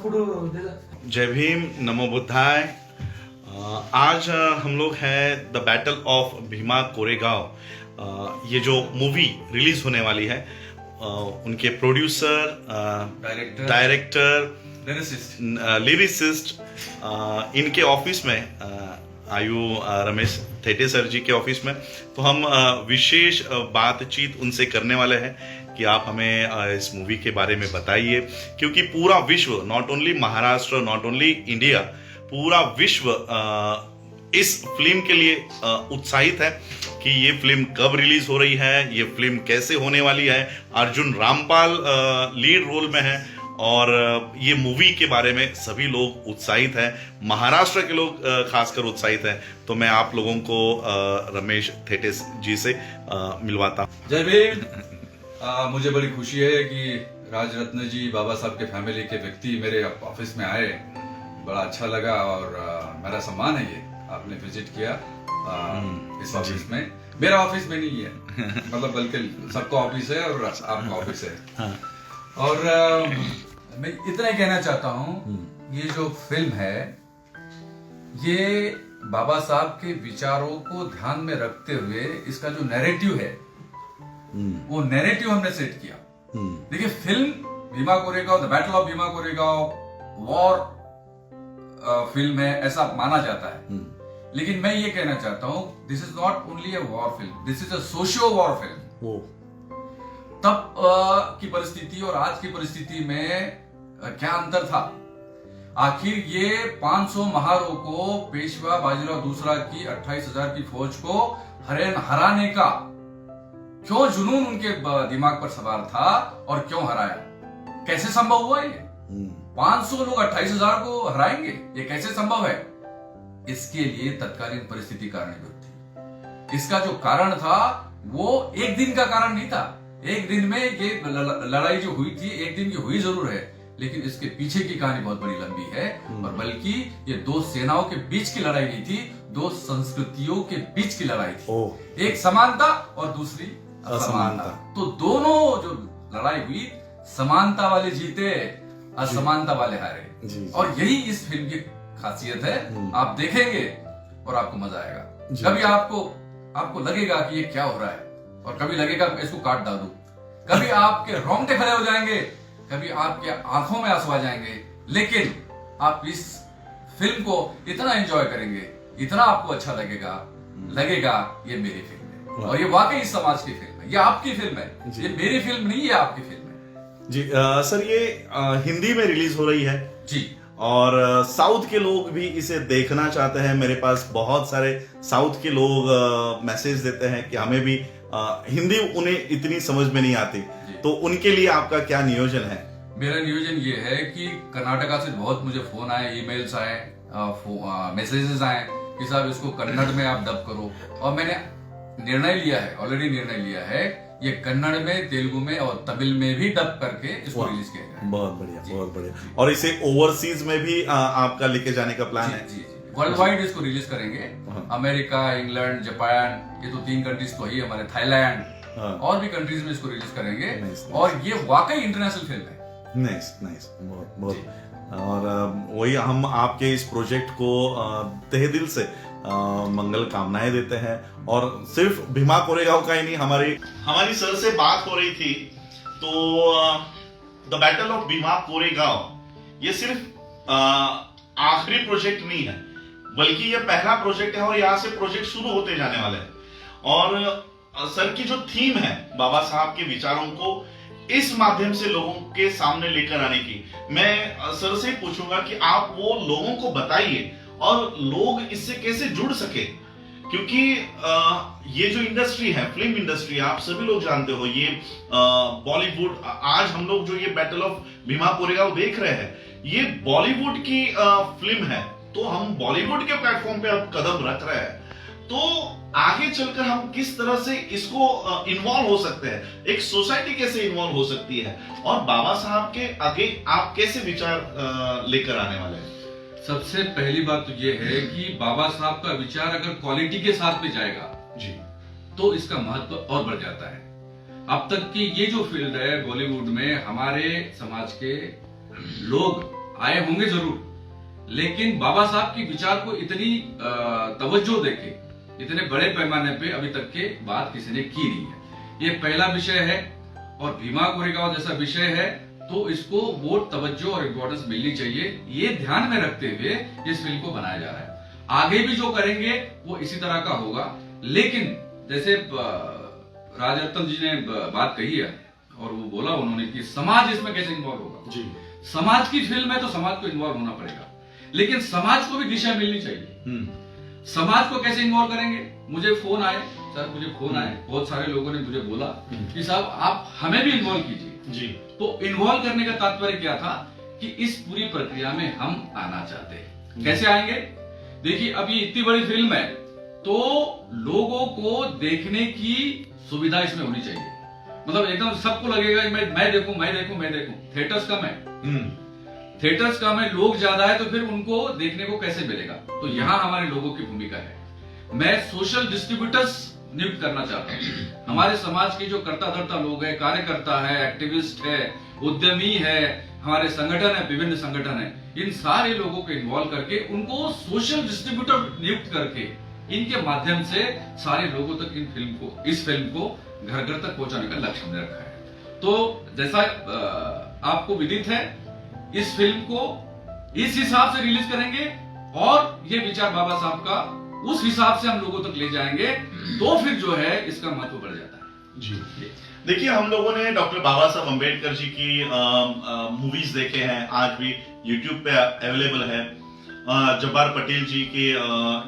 जय भीम, नमो बुद्धाय। आज हम लोग हैं the battle of Bhima Koregaon. ये जो मूवी रिलीज होने वाली है, उनके प्रोड्यूसर, डायरेक्टर, लिरिसिस्ट, इनके ऑफिस में आयु रमेश थेटे सर जी के ऑफिस में। तो हम विशेष बातचीत उनसे करने वाले हैं कि आप हमें इस मूवी के बारे में बताइए, क्योंकि पूरा विश्व, not only Maharashtra, not only India, पूरा विश्व इस फिल्म के लिए उत्साहित है कि ये फिल्म कब रिलीज हो रही है, ये फिल्म कैसे होने वाली है। अर्जुन रामपाल लीड रोल में है और ये मूवी के बारे में सभी लोग उत्साहित हैं, महाराष्ट्र के लोग खासकर उत्साहित हैं। तो मैं आप लोगों को रमेश थेटे जी से मिलवाता हूँ। जय भीम। मुझे बड़ी खुशी है कि राज रत्न जी, बाबा साहब के फैमिली के व्यक्ति मेरे ऑफिस में आए। बड़ा अच्छा लगा और मेरा सम्मान है ये आपने विजिट किया इस ऑफिस में। मेरा ऑफिस में नहीं है मतलब, बल्कि सबका ऑफिस है और आपका ऑफिस है। हाँ। और मैं इतना ही कहना चाहता हूँ, ये जो फिल्म है ये बाबा साहब के विचारों को ध्यान में रखते हुए इसका जो नैरेटिव है वो नैरेटिव हमने सेट किया। देखिए, film Bhima Koregaon, the battle of Bhima Koregaon war film है ऐसा माना जाता है, लेकिन मैं ये कहना चाहता हूँ this is not only a war film, this is a socio war film. तब की परिस्थिति और आज की परिस्थिति में क्या अंतर था। आखिर ये 500 महारों को पेशवा बाजीराव दूसरा की 28,000 की फौज को हराने का क्यों जुनून उनके दिमाग पर सवार था और क्यों हराया, कैसे संभव हुआ ये? 500 लोग 28,000 को हराएंगे, ये कैसे संभव है? इसके लिए तत्कालीन परिस्थिति कारणीभूत थी। इसका जो कारण था वो एक दिन का कारण नहीं था। एक दिन में ये लड़ाई जो हुई थी, एक दिन की हुई जरूर है, लेकिन इसके पीछे की कहानी बहुत बड़ी लंबी है। और बल्कि ये दो सेनाओं के बीच की लड़ाई नहीं थी, दो संस्कृतियों के बीच की लड़ाई थी। एक समानता और दूसरी असमानता। तो दोनों जो लड़ाई हुई, समानता वाले जीते, असमानता वाले हारे। और यही इस फिल्म की खासियत है। आप देखेंगे और आपको मजा आएगा। कभी आपको लगेगा कि ये क्या हो रहा है, और कभी लगेगा इसको काट डालूं। कभी आपके रोंगटे खड़े हो जाएंगे, कभी आपके आंखों में आंसू आ जाएंगे, लेकिन आप इस फिल्म को इतना एंजॉय करेंगे, इतना आपको अच्छा लगेगा ये मेरी फिल्म है और ये वाकई इस समाज की फिल्म है, ये आपकी फिल्म है, ये मेरी फिल्म नहीं है, आपकी फिल्म है जी। सर, ये हिंदी में रिलीज हो रही है जी, और साउथ के लोग भी इसे देखना चाहते हैं। मेरे पास बहुत सारे साउथ के लोग मैसेज देते हैं कि हमें भी हिंदी उन्हें इतनी समझ में नहीं आती, तो उनके लिए आपका क्या नियोजन है? मेरा नियोजन ये है कि कर्नाटका से बहुत मुझे फोन आए, ईमेल्स आए, मैसेजेस आए कि साहब इसको कन्नड़ में आप डब करो। और मैंने ऑलरेडी निर्णय लिया है, ये कन्नड़ में, तेलुगु में और तमिल में भी डब करके इसको रिलीज किया जाएगा। बहुत बढ़िया, बहुत बढ़िया। और इसे ओवरसीज में भी आपका लेके जाने का प्लान है? जी, वर्ल्ड वाइड इसको रिलीज करेंगे। अमेरिका, इंग्लैंड, जापान, ये तो 3 कंट्रीज तो ही हमारे, थाईलैंड, और भी कंट्रीज में इसको रिलीज करेंगे। और ये वाकई इंटरनेशनल फिल्म है। नाइस, बहुत। और वही हम आपके इस प्रोजेक्ट को तहे दिल से मंगल कामनाएं देते हैं। और सिर्फ भीमा कोरेगांव का ही नहीं, हमारी सर से बात हो रही थी, तो the battle of Bhima Koregaon ये सिर्फ आखिरी प्रोजेक्ट नहीं है, बल्कि ये पहला प्रोजेक्ट है और यहाँ से प्रोजेक्ट शुरू होते जाने वाले हैं। और सर की जो थीम है बाबा साहब के विचारों को इस माध्यम से लोगों के सामने लेकर आने की, मैं सर से पूछूंगा कि आप वो लोगों को बताइए और लोग इससे कैसे जुड़ सके। क्योंकि ये जो इंडस्ट्री है, फिल्म इंडस्ट्री, आप सभी लोग जानते हो, ये बॉलीवुड, आज हम लोग जो ये बैटल ऑफ भीमा कोरेगांव देख रहे हैं, ये बॉलीवुड की फिल्म है। तो हम बॉलीवुड के प्लेटफॉर्म पे अब कदम रख रहे हैं, तो आगे चलकर हम किस तरह से इसको इन्वॉल्व हो सकते हैं, एक सोसाइटी कैसे इन्वॉल्व हो सकती है, और बाबा साहब के आगे आप कैसे विचार लेकर आने वाले हैं? सबसे पहली बात तो ये है कि बाबा साहब का विचार अगर क्वालिटी के साथ में जाएगा जी, तो इसका महत्व और बढ़ जाता है। अब तक की ये जो फील्ड है बॉलीवुड में, हमारे समाज के लोग आए होंगे जरूर, लेकिन बाबा साहब की विचार को इतनी तवज्जो देके इतने बड़े पैमाने पे अभी तक के बात किसी ने की नहीं है। ये पहला विषय है, और भीमा कोरेगांव जैसा विषय है तो इसको वो तवज्जो और इम्पोर्टेंस मिलनी चाहिए। ये ध्यान में रखते हुए इस फिल्म को बनाया जा रहा है। आगे भी जो करेंगे वो इसी तरह का होगा। लेकिन जैसे राजरत्न जी ने बात कही है और वो बोला उन्होंने कि समाज इसमें कैसे इन्वॉल्व होगा जी। समाज की फिल्म है तो समाज को इन्वॉल्व होना पड़ेगा, लेकिन समाज को भी दिशा मिलनी चाहिए। समाज को कैसे इन्वॉल्व करेंगे? मुझे फोन आए, बहुत सारे लोगों ने मुझे बोला कि साहब आप हमें भी इन्वॉल्व कीजिए जी। तो इन्वॉल्व करने का तात्पर्य क्या था कि इस पूरी प्रक्रिया में हम आना चाहते हैं। कैसे आएंगे? देखिए, अब ये इतनी बड़ी फिल्म है तो लोगों को देखने की सुविधा इसमें होनी चाहिए। मतलब एकदम सबको लगेगा मैं देखूं। थिएटर्स कम है, लोग ज्यादा है, तो फिर उनको देखने को कैसे मिलेगा? तो यहाँ हमारे लोगों की भूमिका है। मैं सोशल डिस्ट्रीब्यूटर्स नियुक्त करना चाहता हूँ। हमारे समाज के जो करता धरता लोग हैं, कार्यकर्ता है, एक्टिविस्ट है, उद्यमी है, हमारे संगठन है, विभिन्न संगठन है, इन सारे लोगों को इन्वॉल्व करके उनको सोशल डिस्ट्रीब्यूटर नियुक्त करके इनके माध्यम से सारे लोगों तक इस फिल्म को घर घर तक पहुंचाने का लक्ष्य हमने रखा है। तो जैसा आपको विदित है, इस फिल्म को इस हिसाब से रिलीज करेंगे और ये विचार बाबा साहब का उस हिसाब से हम लोगों तक ले जाएंगे, तो फिर जो है इसका महत्व बढ़ जाता है जी। देखिए, हम लोगों ने डॉक्टर बाबा साहब अम्बेडकर जी की मूवीज देखे हैं, आज भी यूट्यूब पे अवेलेबल है। जब्बार पटेल जी के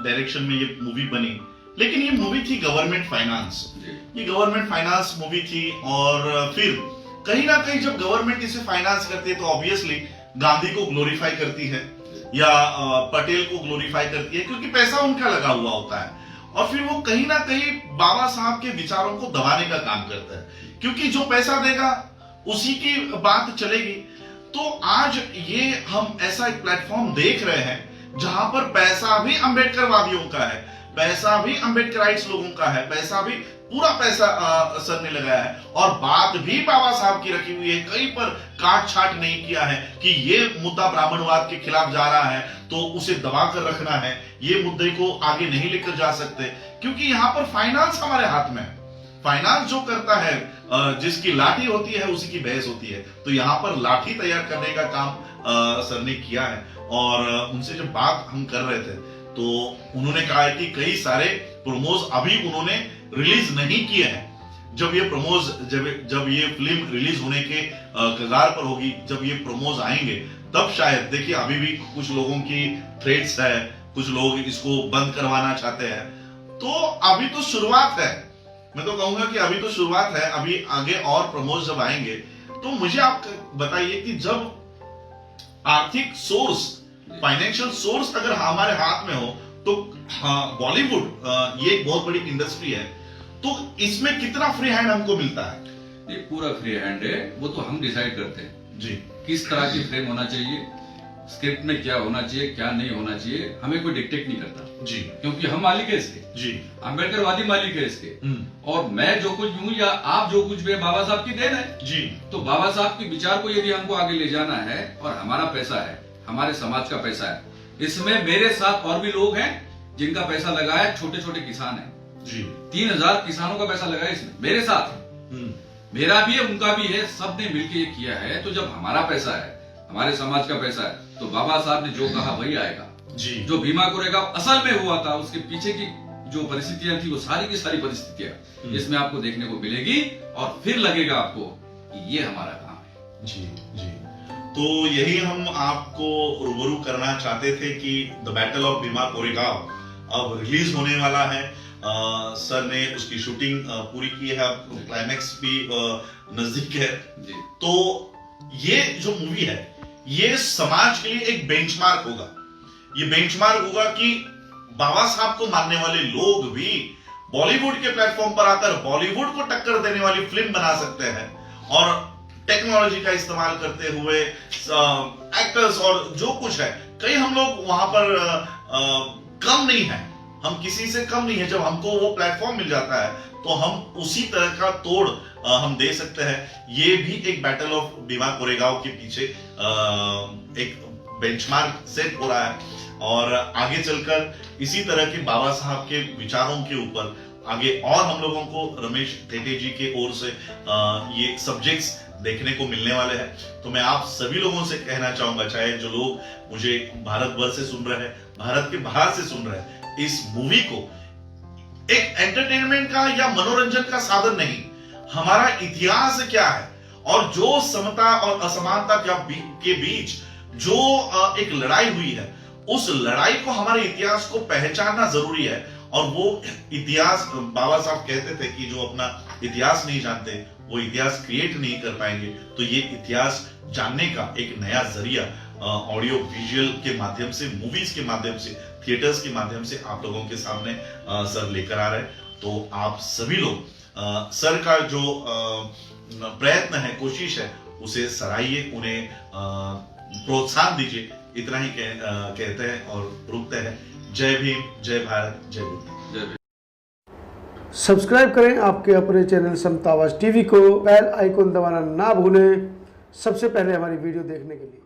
डायरेक्शन में ये मूवी बनी, लेकिन ये मूवी थी गवर्नमेंट फाइनेंस। ये गवर्नमेंट फाइनेंस मूवी थी, और फिर कहीं ना कहीं जब गवर्नमेंट इसे फाइनेंस करती है तो ऑब्वियसली गांधी को ग्लोरीफाई करती है या पटेल को ग्लोरीफाई करती है, क्योंकि पैसा उनका लगा हुआ होता है। और फिर वो कहीं ना कहीं बाबा साहब के विचारों को दबाने का काम करता है, क्योंकि जो पैसा देगा उसी की बात चलेगी। तो आज ये हम ऐसा एक प्लेटफॉर्म देख रहे हैं जहां पर पैसा भी अंबेडकरवादियों का है, पैसा भी अंबेडकराइट्स लोगों का है, पैसा भी पूरा पैसा सर ने लगाया है, और बात भी बाबा साहब की रखी हुई है। कहीं पर काट छाट नहीं किया है कि ये मुद्दा ब्राह्मणवाद के खिलाफ जा रहा है तो उसे दबा कर रखना है, ये मुद्दे को आगे नहीं लेकर जा सकते, क्योंकि यहाँ पर फाइनेंस हमारे हाथ में है। फाइनेंस जो करता है, जिसकी लाठी होती है उसी की भैंस होती है। तो यहाँ पर लाठी तैयार करने का काम सर ने किया है। और उनसे जब बात हम कर रहे थे तो उन्होंने कहा है कि कई सारे प्रोमोज अभी उन्होंने रिलीज नहीं किए हैं। जब ये प्रोमोज जब ये फिल्म रिलीज होने के कगार पर होगी, जब ये प्रोमोज आएंगे, तब शायद देखिए, अभी भी कुछ लोगों की थ्रेट्स है, कुछ लोग इसको बंद करवाना चाहते हैं। तो अभी तो शुरुआत है, मैं तो कहूंगा कि अभी तो शुरुआत है। अभी आगे और प्रमोज जब आएंगे तो मुझे आप बताइए कि जब आर्थिक सोर्स, फाइनेंशियल सोर्स अगर हमारे हाथ में हो तो बॉलीवुड ये एक बहुत बड़ी इंडस्ट्री है, तो इसमें कितना फ्री हैंड हमको मिलता है? ये पूरा फ्री हैंड है, वो तो हम डिसाइड करते हैं जी। किस तरह की फ्रेम होना चाहिए, स्क्रिप्ट में क्या होना चाहिए, क्या नहीं होना चाहिए, हमें कोई डिक्टेट नहीं करता जी, क्योंकि हम मालिक है इसके जी, अम्बेडकरवादी मालिक है इसके। और मैं जो कुछ हूँ या आप जो कुछ भी है, बाबा साहब की देन है जी। तो बाबा साहब के विचार को यदि हमको आगे ले जाना है, और हमारा पैसा है, हमारे समाज का पैसा है, इसमें मेरे साथ और भी लोग हैं जिनका पैसा लगा है, छोटे छोटे किसान हैं जी, 3000 किसानों का पैसा लगा है इसमें, मेरे साथ मेरा भी है, उनका भी है, सबने मिलकर ये किया है। तो जब हमारा पैसा है, हमारे समाज का पैसा है, तो बाबा साहब ने जो कहा वही आएगा जी। जो भीमा कोरेगांव असल में हुआ था, उसके पीछे की जो परिस्थितियां थी, वो सारी की सारी परिस्थितियां इसमें आपको देखने को मिलेगी, और फिर लगेगा आपको कि ये हमारा काम है जी जी। तो यही हम आपको रूबरू करना चाहते थे कि the battle of Bhima Koregaon अब रिलीज होने वाला है। सर ने उसकी शूटिंग पूरी की है, क्लाइमैक्स भी नजदीक है जी। तो ये जो मूवी है, ये समाज के लिए एक बेंचमार्क होगा। ये बेंचमार्क होगा कि बाबा साहब को मानने वाले लोग भी बॉलीवुड के प्लेटफॉर्म पर आकर बॉलीवुड को टक्कर देने वाली फिल्म बना सकते हैं, और टेक्नोलॉजी का इस्तेमाल करते हुए एक्टर्स और जो कुछ है, कहीं हम लोग वहां पर कम नहीं है, हम किसी से कम नहीं है। जब हमको वो प्लेटफॉर्म मिल जाता है तो हम उसी तरह का तोड़ हम दे सकते हैं। ये भी एक बैटल ऑफ भीमा कोरेगांव के पीछे एक बेंचमार्क सेट हो रहा है और आगे चलकर इसी तरह के बाबा साहब के विचारों के ऊपर आगे और हम लोगों को रमेश थेटे जी के ओर से ये सब्जेक्ट्स देखने को मिलने वाले हैं। तो मैं आप सभी लोगों से कहना चाहूंगा, चाहे जो लोग मुझे भारत भर से सुन रहे हैं, भारत के बाहर से सुन रहे हैं, इस मूवी को एक एंटरटेनमेंट का या मनोरंजन का साधन नहीं, हमारा इतिहास क्या है और जो समता और असमानता के बीच जो एक लड़ाई हुई है, उस लड़ाई को, हमारे इतिहास को पहचानना जरूरी है। और वो इतिहास, बाबा साहब कहते थे कि जो अपना इतिहास नहीं जानते वो इतिहास क्रिएट नहीं कर पाएंगे। तो ये इतिहास जानने का एक नया जरिया ऑडियो विजुअल के माध्यम से, मूवीज के माध्यम से, थिएटर्स के माध्यम से आप लोगों के सामने सर लेकर आ रहे हैं। तो आप सभी लोग सर का जो प्रयत्न है, कोशिश है, उसे सराहिए, उन्हें प्रोत्साहन दीजिए। इतना ही कहते हैं और रुकते हैं। जय भीम, जय भारत, जय बुद्ध। जय भीम। सब्सक्राइब करें आपके अपने चैनल समतावाज टीवी को, बेल आइकन दबाना ना भूलें सबसे पहले हमारी वीडियो देखने के लिए।